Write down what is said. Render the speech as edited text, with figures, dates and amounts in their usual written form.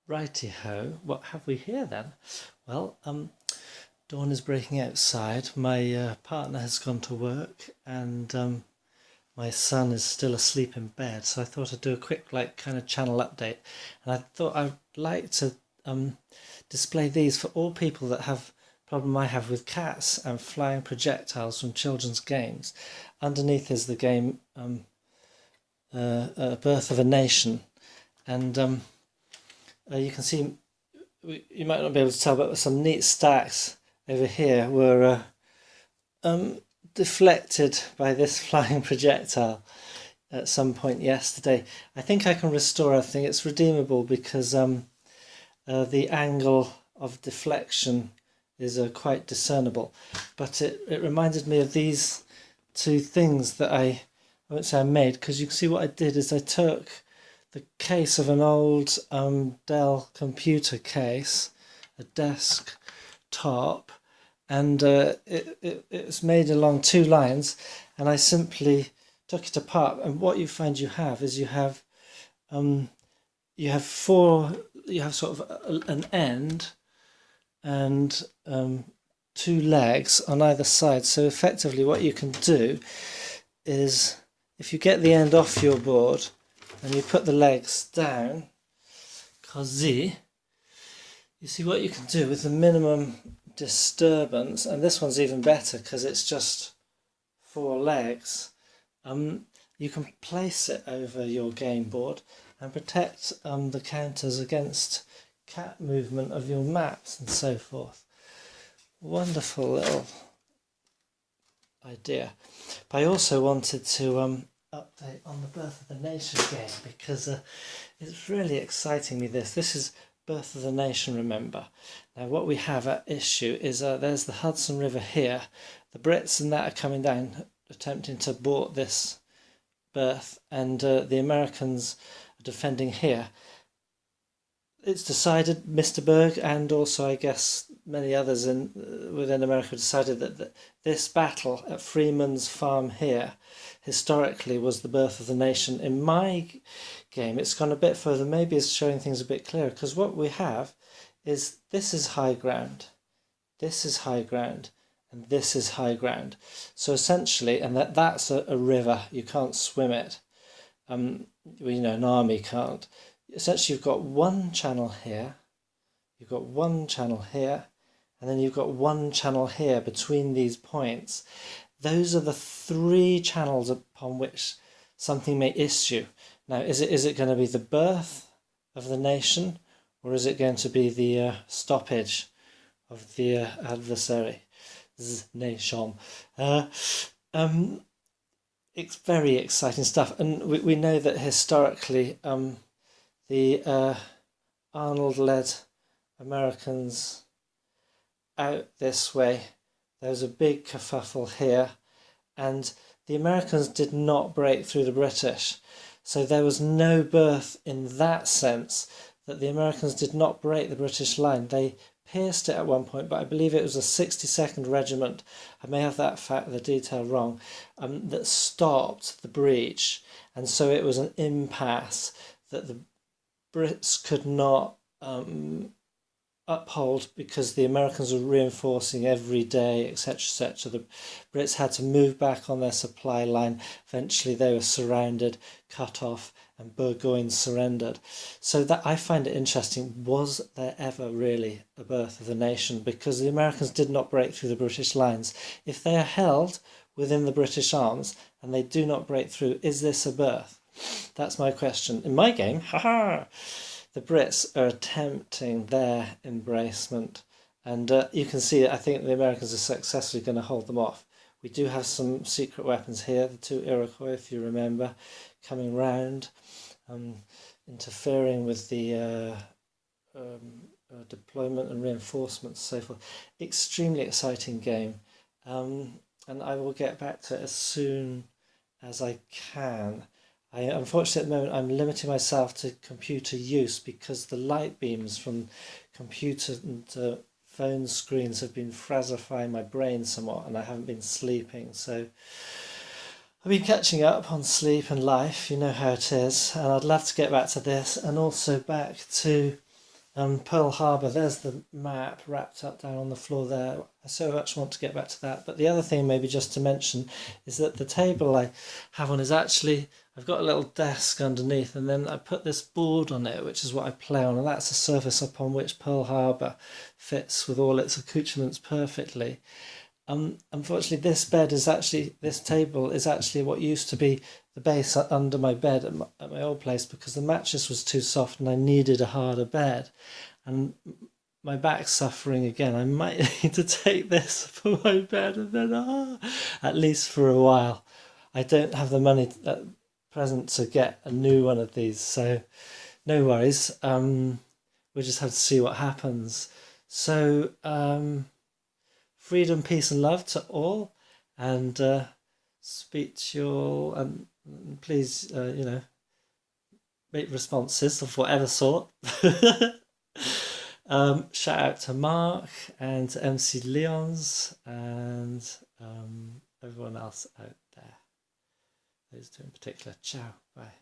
Righty-ho, what have we here then? Well, dawn is breaking outside. My partner has gone to work, and my son is still asleep in bed. So I thought I'd do a quick, kind of channel update. And I thought I'd like to display these for all people that have problem I have with cats and flying projectiles from children's games. Underneath is the game Birth of a Nation, and you can see, you might not be able to tell, but some neat stacks over here were deflected by this flying projectile at some point yesterday. I think I can restore everything. It's redeemable because the angle of deflection is quite discernible. But it reminded me of these two things that I won't say I made, because you can see what I did is I took the case of an old Dell computer case, a desktop, and it's made along two lines, and I simply took it apart. And what you find you have is you have sort of an end and two legs on either side. So effectively what you can do is, if you get the end off your board and you put the legs down, you see what you can do with the minimum disturbance. And this one's even better because it's just four legs. You can place it over your game board and protect the counters against cat movement of your maps and so forth. Wonderful little idea. But I also wanted to update on the Birth of the Nation game, because it's really exciting me. This is Birth of the Nation, remember. Now what we have at issue is there's the Hudson River here. The Brits and that are coming down, attempting to abort this birth, and the Americans are defending here. It's decided, Mr. Berg and also I guess many others within America decided that this battle at Freeman's Farm here historically was the birth of the nation. In my game it's gone a bit further, maybe it's showing things a bit clearer, because what we have is this is high ground, this is high ground, and this is high ground. So essentially, and that's a river, you can't swim it. An army can't. Essentially you've got one channel here, you've got one channel here, and then you've got one channel here between these points. Those are the three channels upon which something may issue. Now, is it going to be the birth of the nation, or is it going to be the stoppage of the adversary? Nation. It's very exciting stuff, and we know that historically the Arnold-led Americans out this way, there was a big kerfuffle here, and the Americans did not break through the British. So there was no birth in that sense, that the Americans did not break the British line. They pierced it at one point, but I believe it was a 62nd Regiment, I may have the detail wrong, that stopped the breach. And so it was an impasse that the Brits could not uphold, because the Americans were reinforcing every day, etc., etc. The Brits had to move back on their supply line. Eventually they were surrounded, cut off, and Burgoyne surrendered. So that, I find it interesting, was there ever really a birth of the nation? Because the Americans did not break through the British lines. If they are held within the British arms and they do not break through, is this a birth? That's my question. In my game, the Brits are attempting their embracement, and you can see, I think the Americans are successfully going to hold them off. We do have some secret weapons here, the two Iroquois, if you remember, coming round, interfering with the deployment and reinforcement and so forth. Extremely exciting game, and I will get back to it as soon as I can. Unfortunately, at the moment, I'm limiting myself to computer use, because the light beams from computer and phone screens have been frazzifying my brain somewhat, and I haven't been sleeping. So I've been catching up on sleep and life, you know how it is, and I'd love to get back to this, and also back to Pearl Harbor, there's the map wrapped up down on the floor there. I so much want to get back to that. But the other thing, maybe just to mention, is that the table I have on is actually, I've got a little desk underneath, and then I put this board on it, which is what I play on, and that's a surface upon which Pearl Harbor fits with all its accoutrements perfectly. Unfortunately, this table is actually what used to be the base under my bed at my old place, because the mattress was too soft and I needed a harder bed. And my back's suffering again. I might need to take this for my bed, and then at least for a while. I don't have the money at present to get a new one of these, so no worries. We'll just have to see what happens. So freedom, peace, and love to all, and speak to you all. And please, make responses of whatever sort. Shout out to Mark and to MC Leons and everyone else out there. Those two in particular. Ciao. Bye.